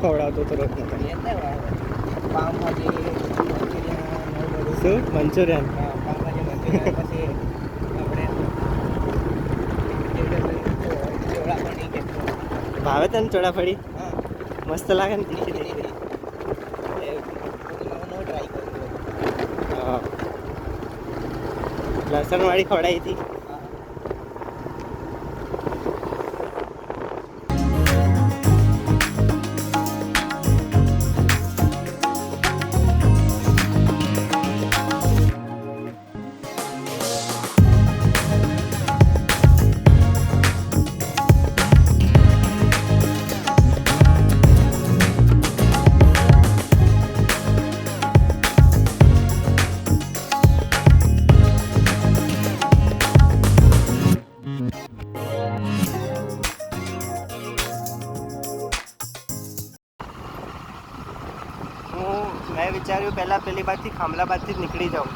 ખવડાવતો હતો રોજ શું મંચુરિયન પછી આપણે ભાવે તને ચોળાફળી હા મસ્ત લાગે ને તીખી તીખી ટ્રાય કર્યું હા લસણવાળી ખવડાવી હતી મેં વિચાર્યું પહેલાં પેલી બાજુથી ખામલાબાદથી જ નીકળી જાઉં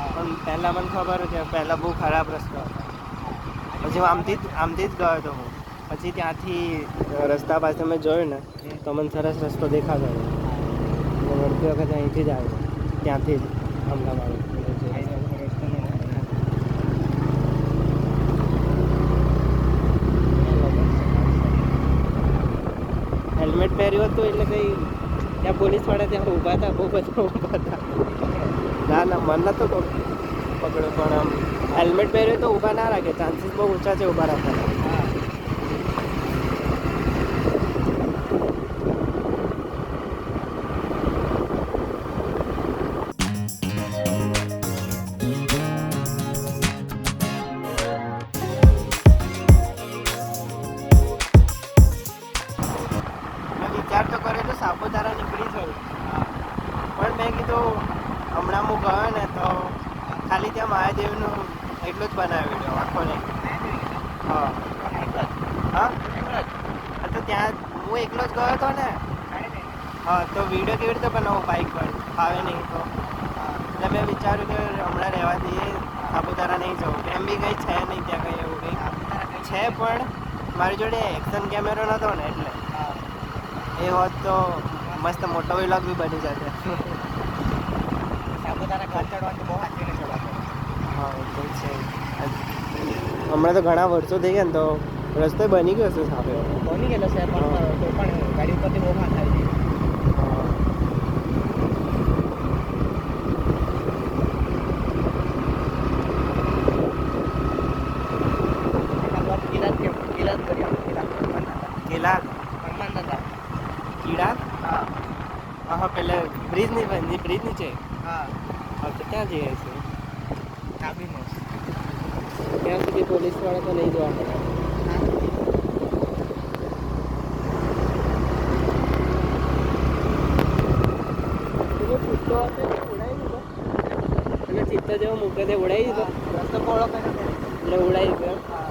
પણ પહેલાં મને ખબર કે પહેલાં બહુ ખરાબ રસ્તો હતો પછી હું આમથી જ ગયો હતો હું પછી ત્યાંથી રસ્તા પાસે મેં જોયું ને તો મને સરસ રસ્તો દેખાતો હતો વળતી વખતે અહીંથી જ આવ્યો ત્યાંથી જ ખામલાબાદ હેલ્મેટ પહેર્યું હતું એટલે કંઈ ત્યાં પોલીસવાળા ત્યાં ઊભા હતા બહુ બધા ઊભા હતા ના મન નહોતો પકડ્યો પણ આમ હેલ્મેટ પહેર્યું તો ઊભા ના રાખે ચાન્સીસ બહુ ઊંચા છે ઊભા રાખવાના વિચાર તો કરેલો સાપુતારા નીકળી જવું પણ મેં કીધું હમણાં હું ગયો ને તો ખાલી ત્યાં મહાદેવનું એટલું જ બનાવી વિડીયો આખો નહીં હા તો ત્યાં હું એકલો જ ગયો હતો ને હા તો વિડીયો કેવી રીતે બનાવું બાઇક પર ફાવે નહીં તો એટલે મેં વિચાર્યું કે હમણાં રહેવા દઈએ સાપુતારા નહીં જવું એમ બી કંઈ છે નહીં ત્યાં કંઈ એવું કંઈ છે પણ મારી જોડે એક્શન કેમેરો નહોતો ને એટલે એ હોત તો મસ્ત મોટો વ્લોગ બી બની જશે સાપુતારા ઘર ચડવાનું બહુ હાથીને ચડવાનું હા એ તો છે હમણાં તો ઘણા વર્ષો થઈ ગયા ને તો રસ્તો બની ગયો છે સાપે બની ગયેલો છે પણ તો પણ ગાડી ઉપરથી બહુ હાથ આવી કેલા કીડા હા પેલે બ્રિજ નીચે હા તો ત્યાં જઈએ છીએ કાબીનો ત્યાં સુધી પોલીસવાળા તો નહીં જોવા મળે અને ચિત્તો જેવો મૂકે તે ઉડાવી દીધો રસ્તો પહોળો કર્યો એટલે ઉડાવી ગયો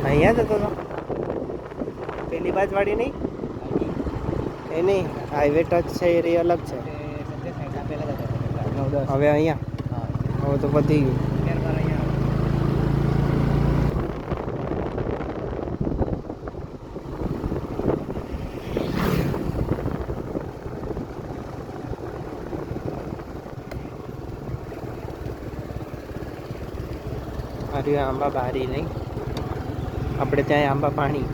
અહીંયા જતો હતો પેલી બાજુવાળી નહીં એ નહીં હાઈવે ટચ છે એ અલગ છે હવે અહીંયા હવે તો પતી ગયું આંબા બારી નહીં આપણે ત્યાં આંબા પાણી